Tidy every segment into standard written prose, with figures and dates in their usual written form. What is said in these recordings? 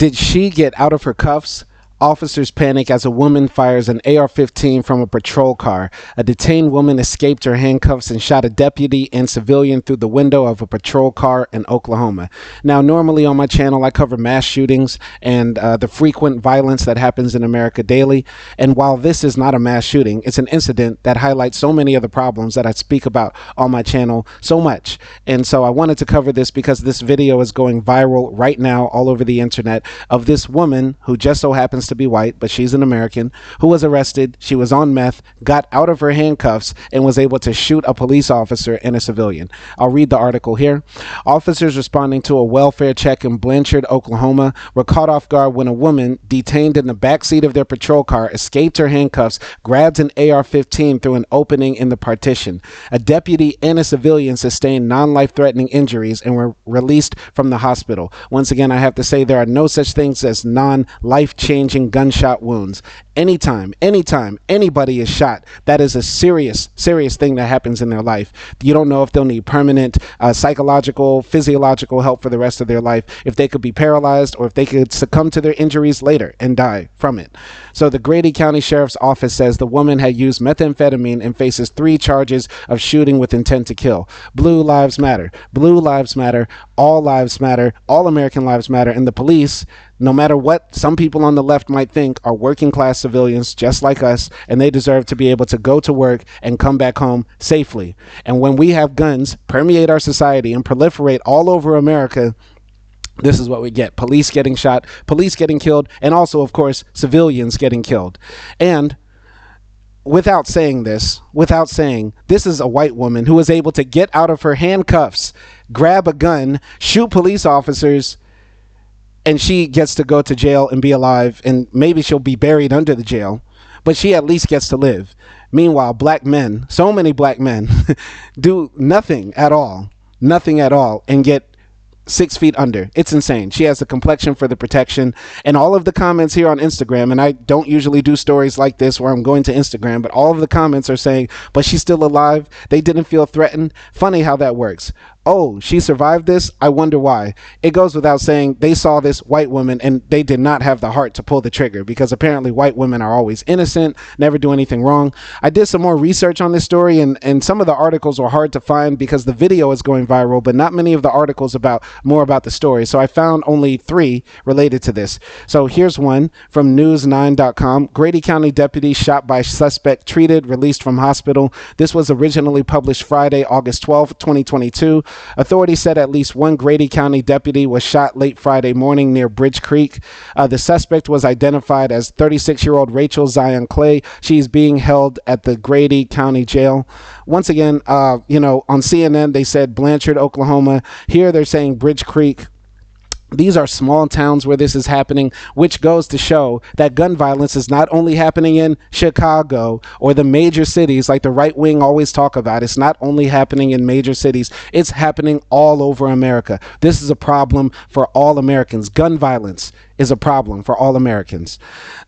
Did she get out of her cuffs? Officers panic as a woman fires an AR-15 from a patrol car. A detained woman escaped her handcuffs and shot a deputy and civilian through the window of a patrol car in Oklahoma. Now, normally on my channel, I cover mass shootings and the frequent violence that happens in America daily. And while this is not a mass shooting, it's an incident that highlights so many of the problems that I speak about on my channel so much. And so I wanted to cover this because this video is going viral right now all over the internet of this woman who just so happens to be white, but she's an American, who was arrested. She was on meth, got out of her handcuffs, and was able to shoot a police officer and a civilian. I'll read the article here. Officers responding to a welfare check in Blanchard, Oklahoma, were caught off guard when a woman detained in the backseat of their patrol car escaped her handcuffs, grabbed an AR-15 through an opening in the partition. A deputy and a civilian sustained non-life-threatening injuries and were released from the hospital. Once again, I have to say there are no such things as non-life-changing gunshot wounds. Anytime anybody is shot, that is a serious thing that happens in their life. You don't know if they'll need permanent psychological, physiological help for the rest of their life, if they could be paralyzed, or if they could succumb to their injuries later and die from it. So the Grady County Sheriff's Office says the woman had used methamphetamine and faces 3 charges of shooting with intent to kill. Blue lives matter. Blue lives matter. All lives matter. All American lives matter. And the police, no matter what some people on the left might think, are working class civilians just like us, and they deserve to be able to go to work and come back home safely. And when we have guns permeate our society and proliferate all over America, this is what we get. Police getting shot, police getting killed, and also, of course, civilians getting killed. And without saying this is a white woman who was able to get out of her handcuffs, grab a gun, shoot police officers, and she gets to go to jail and be alive, and maybe she'll be buried under the jail, but she at least gets to live. Meanwhile, black men, so many black men, do nothing at all, and get 6 feet under. It's insane. She has the complexion for the protection. And all of the comments here on Instagram, and I don't usually do stories like this where I'm going to Instagram, but all of the comments are saying, but she's still alive. They didn't feel threatened. Funny how that works. Oh, she survived this? I wonder why. It goes without saying they saw this white woman and they did not have the heart to pull the trigger, because apparently white women are always innocent, never do anything wrong. I did some more research on this story, and some of the articles were hard to find because the video is going viral, but not many of the articles more about the story. So I found only 3 related to this. So here's one from news9.com. Grady County deputy shot by suspect treated, released from hospital. This was originally published Friday, August 12, 2022. Authorities said at least one Grady County deputy was shot late Friday morning near Bridge Creek. The suspect was identified as 36-year-old Racheal Zion Clay. She's being held at the Grady County Jail. Once again, on CNN, they said Blanchard, Oklahoma. Here they're saying Bridge Creek. These are small towns where this is happening, which goes to show that gun violence is not only happening in Chicago or the major cities like the right wing always talk about. It's not only happening in major cities. It's happening all over America. This is a problem for all Americans. Gun violence is a problem for all Americans.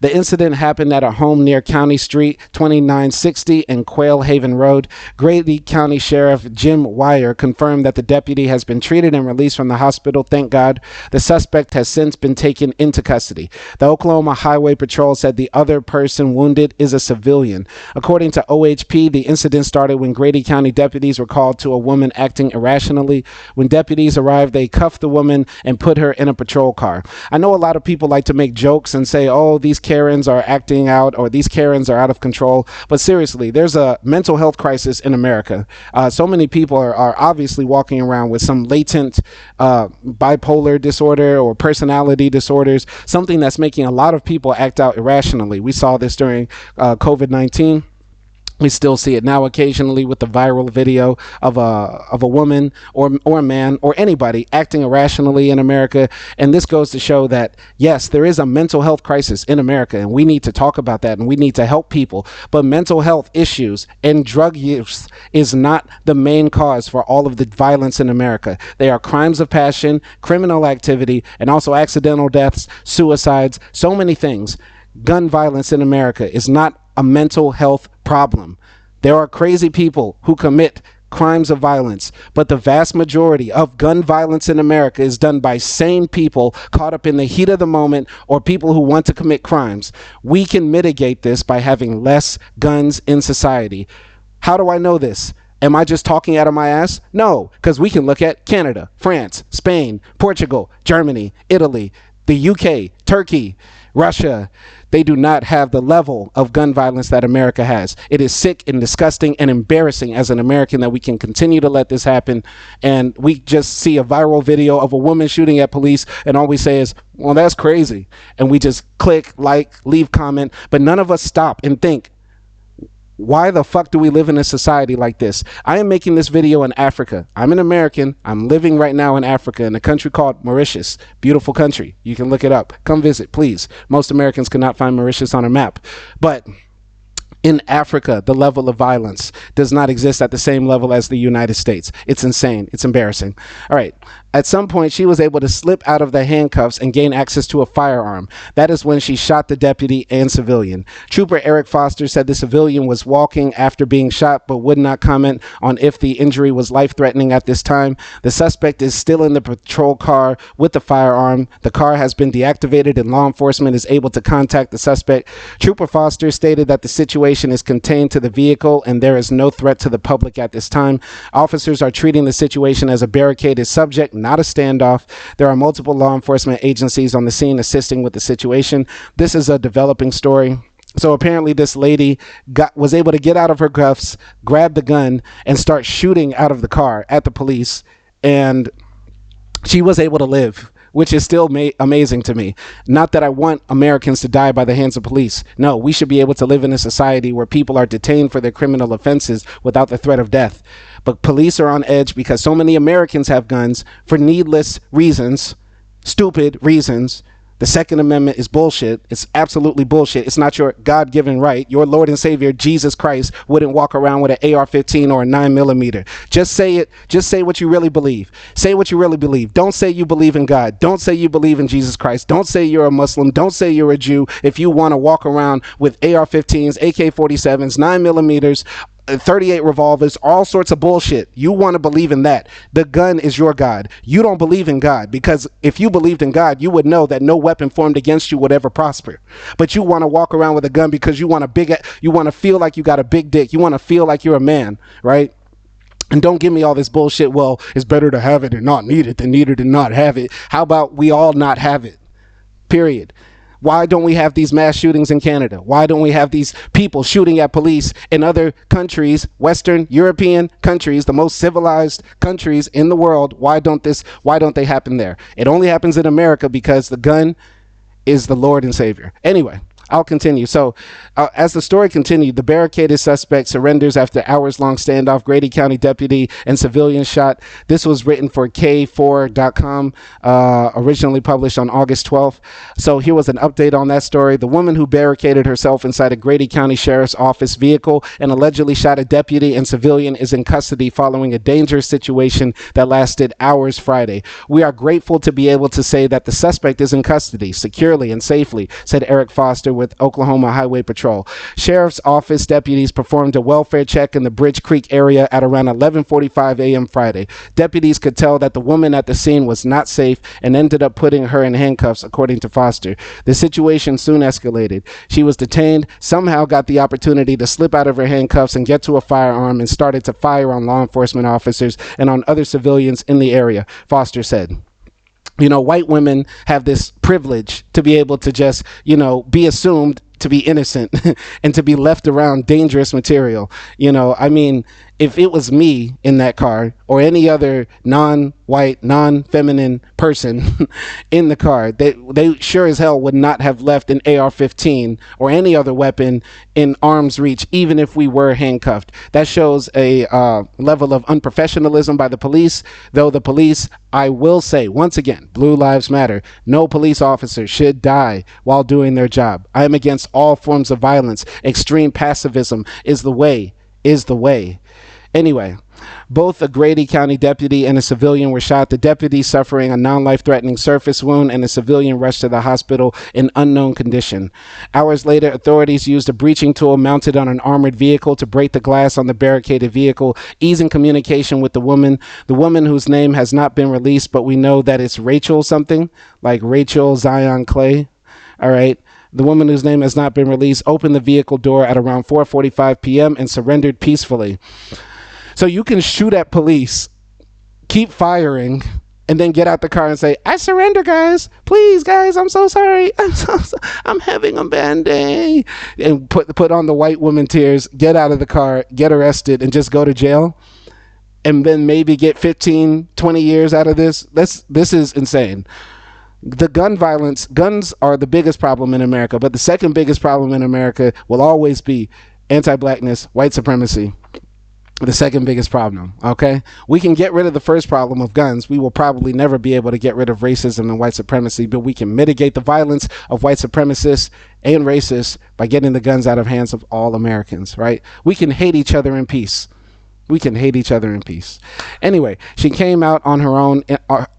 The incident happened at a home near County Street 2960 and Quail Haven Road. Grady County Sheriff Jim Wire confirmed that the deputy has been treated and released from the hospital. Thank God. The suspect has since been taken into custody. The Oklahoma Highway Patrol said the other person wounded is a civilian. According to OHP, the incident started when Grady County deputies were called to a woman acting irrationally. When deputies arrived, they cuffed the woman and put her in a patrol car. I know a lot of people like to make jokes and say, oh, these Karens are acting out, or these Karens are out of control. But seriously, there's a mental health crisis in America. So many people are obviously walking around with some latent bipolar disorder or personality disorders, something that's making a lot of people act out irrationally. We saw this during COVID-19. We still see it now occasionally with the viral video of a woman or a man or anybody acting irrationally in America. And this goes to show that, yes, there is a mental health crisis in America, and we need to talk about that, and we need to help people. But mental health issues and drug use is not the main cause for all of the violence in America. They are crimes of passion, criminal activity, and also accidental deaths, suicides, so many things. Gun violence in America is not a mental health problem. There are crazy people who commit crimes of violence, but the vast majority of gun violence in America is done by sane people caught up in the heat of the moment or people who want to commit crimes. We can mitigate this by having less guns in society. How do I know this? Am I just talking out of my ass? No, because we can look at Canada, France, Spain, Portugal, Germany, Italy, the UK, Turkey, Russia. They do not have the level of gun violence that America has. It is sick and disgusting and embarrassing as an American that we can continue to let this happen. And we just see a viral video of a woman shooting at police, and all we say is, well, that's crazy. And we just click, like, leave comment, but none of us stop and think, why the fuck do we live in a society like this? I am making this video in Africa. I'm an American. I'm living right now in Africa in a country called Mauritius. Beautiful country. You can look it up. Come visit, please. Most Americans cannot find Mauritius on a map. But in Africa, the level of violence does not exist at the same level as the United States. It's insane. It's embarrassing. All right. At some point, she was able to slip out of the handcuffs and gain access to a firearm. That is when she shot the deputy and civilian. Trooper Eric Foster said the civilian was walking after being shot, but would not comment on if the injury was life-threatening at this time. The suspect is still in the patrol car with the firearm. The car has been deactivated and law enforcement is able to contact the suspect. Trooper Foster stated that the situation is contained to the vehicle and there is no threat to the public at this time. Officers are treating the situation as a barricaded subject, not a standoff. There are multiple law enforcement agencies on the scene assisting with the situation. This is a developing story. So apparently this lady was able to get out of her cuffs, grab the gun, and start shooting out of the car at the police. And she was able to live, which is still amazing to me. Not that I want Americans to die by the hands of police. No, we should be able to live in a society where people are detained for their criminal offenses without the threat of death. But police are on edge because so many Americans have guns for needless reasons, stupid reasons. The Second Amendment is bullshit. It's absolutely bullshit. It's not your God-given right. Your Lord and Savior, Jesus Christ, wouldn't walk around with an AR-15 or a 9mm. Just say it. Just say what you really believe. Say what you really believe. Don't say you believe in God. Don't say you believe in Jesus Christ. Don't say you're a Muslim. Don't say you're a Jew if you want to walk around with AR-15s, AK-47s, 9mm, 38 revolvers, all sorts of bullshit. You want to believe in that. The gun is your God. You don't believe in God, because if you believed in God, you would know that no weapon formed against you would ever prosper. But you want to walk around with a gun because you want to feel like you got a big dick. You want to feel like you're a man, right? And don't give me all this bullshit. Well, it's better to have it and not need it than need it and not have it. How about we all not have it? Period. Why don't we have these mass shootings in Canada? Why don't we have these people shooting at police in other countries, Western European countries, the most civilized countries in the world? Why don't they happen there? It only happens in America because the gun is the Lord and Savior. Anyway, I'll continue. So as the story continued, the barricaded suspect surrenders after hours-long standoff. Grady County deputy and civilian shot. This was written for K4.com, originally published on August 12th. So here was an update on that story. The woman who barricaded herself inside a Grady County Sheriff's Office vehicle and allegedly shot a deputy and civilian is in custody following a dangerous situation that lasted hours Friday. We are grateful to be able to say that the suspect is in custody securely and safely, said Eric Foster with Oklahoma Highway Patrol. Sheriff's Office deputies performed a welfare check in the Bridge Creek area at around 11:45 a.m. Friday. Deputies could tell that the woman at the scene was not safe and ended up putting her in handcuffs, according to Foster. The situation soon escalated. She was detained, somehow got the opportunity to slip out of her handcuffs and get to a firearm, and started to fire on law enforcement officers and on other civilians in the area, Foster said. You know, white women have this privilege to be able to just, be assumed to be innocent and to be left around dangerous material. I mean, if it was me in that car or any other non-white, non-feminine person in the car, they sure as hell would not have left an AR-15 or any other weapon in arm's reach, even if we were handcuffed. That shows a level of unprofessionalism by the police, though the police, I will say, once again, Blue Lives Matter. No police officer should die while doing their job. I am against all forms of violence. Extreme pacifism is the way. Anyway, Both a Grady County deputy and a civilian were shot. The deputy suffering a non-life-threatening surface wound, and the civilian rushed to the hospital in unknown condition. Hours later, authorities used a breaching tool mounted on an armored vehicle to break the glass on the barricaded vehicle, easing communication with the woman. The woman, whose name has not been released, but we know that it's Racheal something, like Racheal Zion Clay. All right. The woman, whose name has not been released, opened the vehicle door at around 4:45 p.m. and surrendered peacefully. So you can shoot at police, keep firing, and then get out the car and say, "I surrender, guys. Please, guys, I'm so sorry. I'm having a bad day." And put on the white woman tears, get out of the car, get arrested, and just go to jail. And then maybe get 15, 20 years out of this. This is insane. The gun violence, guns are the biggest problem in America, but the second biggest problem in America will always be anti-blackness, white supremacy. The second biggest problem. Okay, we can get rid of the first problem of guns. We will probably never be able to get rid of racism and white supremacy, but we can mitigate the violence of white supremacists and racists by getting the guns out of hands of all Americans, right? We can hate each other in peace. We can hate each other in peace. Anyway, she came out on her own.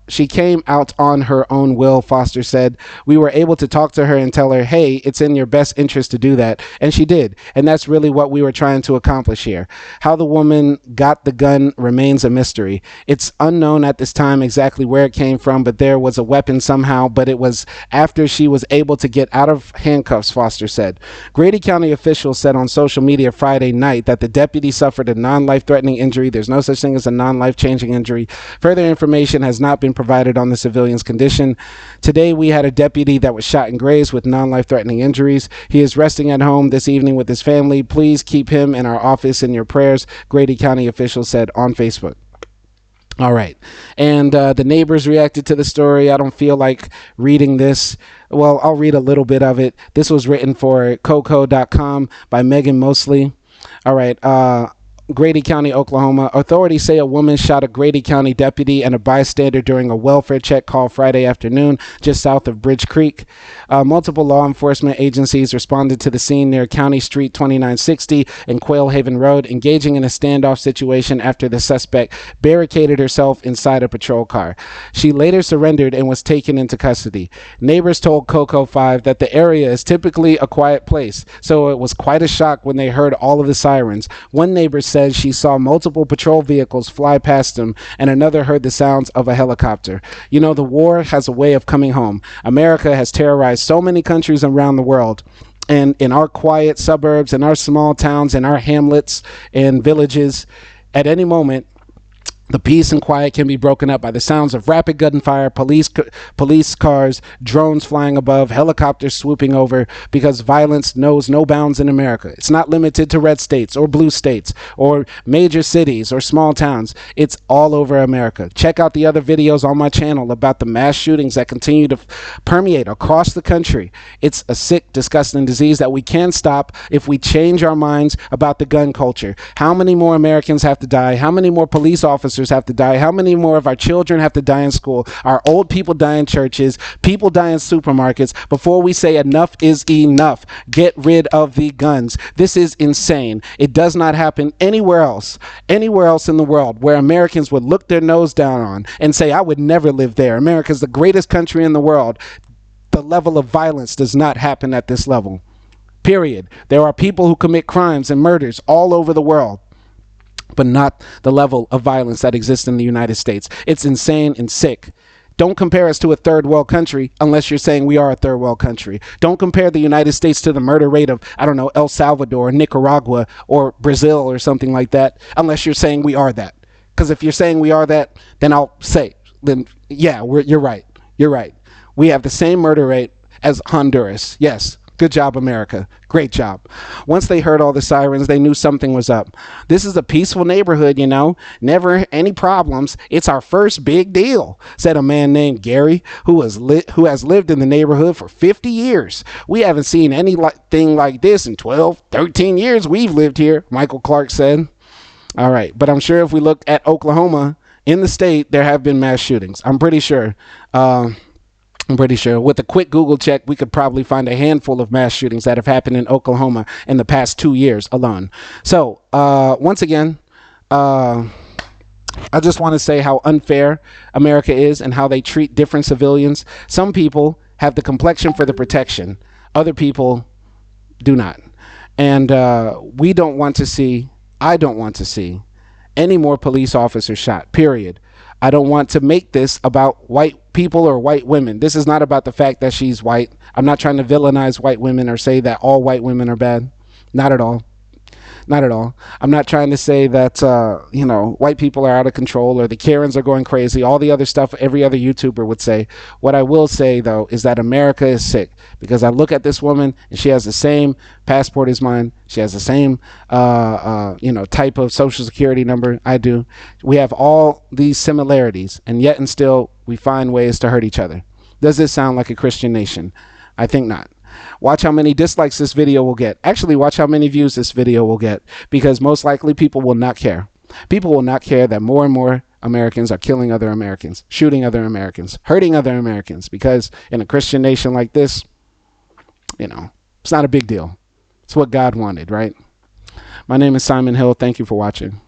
She came out on her own will, Foster said. We were able to talk to her and tell her, hey, it's in your best interest to do that. And she did. And that's really what we were trying to accomplish here. How the woman got the gun remains a mystery. It's unknown at this time exactly where it came from, but there was a weapon somehow, but it was after she was able to get out of handcuffs, Foster said. Grady County officials said on social media Friday night that the deputy suffered a non-life-threatening injury. There's no such thing as a non-life-changing injury. Further information has not been provided on the civilian's condition. Today, we had a deputy that was shot and grazed with non-life-threatening injuries. He is resting at home this evening with his family. Please keep him in our office in your prayers, Grady County officials said on Facebook. All right. And the neighbors reacted to the story. I don't feel like reading this. Well, I'll read a little bit of it. This was written for Coco.com by Megan Mosley. All right. Grady County, Oklahoma. Authorities say a woman shot a Grady County deputy and a bystander during a welfare check call Friday afternoon just south of Bridge Creek. Multiple law enforcement agencies responded to the scene near County Street 2960 and Quail Haven Road, engaging in a standoff situation after the suspect barricaded herself inside a patrol car. She later surrendered and was taken into custody. Neighbors told Coco 5 that the area is typically a quiet place, so it was quite a shock when they heard all of the sirens. One neighbor said she saw multiple patrol vehicles fly past them, and another heard the sounds of a helicopter. You know, the war has a way of coming home. America has terrorized so many countries around the world. And in our quiet suburbs, in our small towns, in our hamlets and villages, at any moment, the peace and quiet can be broken up by the sounds of rapid gunfire, police cars, drones flying above, helicopters swooping over, because violence knows no bounds in America. It's not limited to red states or blue states or major cities or small towns. It's all over America. Check out the other videos on my channel about the mass shootings that continue to permeate across the country. It's a sick, disgusting disease that we can stop if we change our minds about the gun culture. How many more Americans have to die? How many more police officers have to die? How many more of our children have to die in school? Our old people die in churches, people die in supermarkets before we say enough is enough. Get rid of the guns. This is insane. It does not happen anywhere else in the world where Americans would look their nose down on and say, I would never live there. America's the greatest country in the world. The level of violence does not happen at this level. Period. There are people who commit crimes and murders all over the world, but not the level of violence that exists in the United States. It's insane and sick. Don't compare us to a third world country unless you're saying we are a third world country. Don't compare the United States to the murder rate of, I don't know, El Salvador, Nicaragua, or Brazil or something like that, unless you're saying we are that. Because if you're saying we are that, then I'll say, then yeah, you're right. You're right. We have the same murder rate as Honduras. Yes. Good job, America. Great job. Once they heard all the sirens, they knew something was up. This is a peaceful neighborhood, you know. Never any problems. It's our first big deal, said a man named Gary, who has lived in the neighborhood for 50 years. We haven't seen anything like this in 12, 13 years we've lived here, Michael Clark said. All right. But I'm sure if we look at Oklahoma, in the state, there have been mass shootings. I'm pretty sure. With a quick Google check, we could probably find a handful of mass shootings that have happened in Oklahoma in the past 2 years alone. So, once again, I just want to say how unfair America is and how they treat different civilians. Some people have the complexion for the protection. Other people do not. And we don't want to see, I don't want to see any more police officers shot, period. I don't want to make this about white people or white women. This is not about the fact that she's white. I'm not trying to villainize white women or say that all white women are bad. Not at all. Not at all. I'm not trying to say that, white people are out of control or the Karens are going crazy, all the other stuff every other YouTuber would say. What I will say, though, is that America is sick because I look at this woman and she has the same passport as mine. She has the same, type of social security number I do. We have all these similarities, and yet and still we find ways to hurt each other. Does this sound like a Christian nation? I think not. Watch how many dislikes this video will get. Actually, watch how many views this video will get, because most likely people will not care. People will not care that more and more Americans are killing other Americans, shooting other Americans, hurting other Americans, because in a Christian nation like this, it's not a big deal. It's what God wanted, right? My name is Simon Hill. Thank you for watching.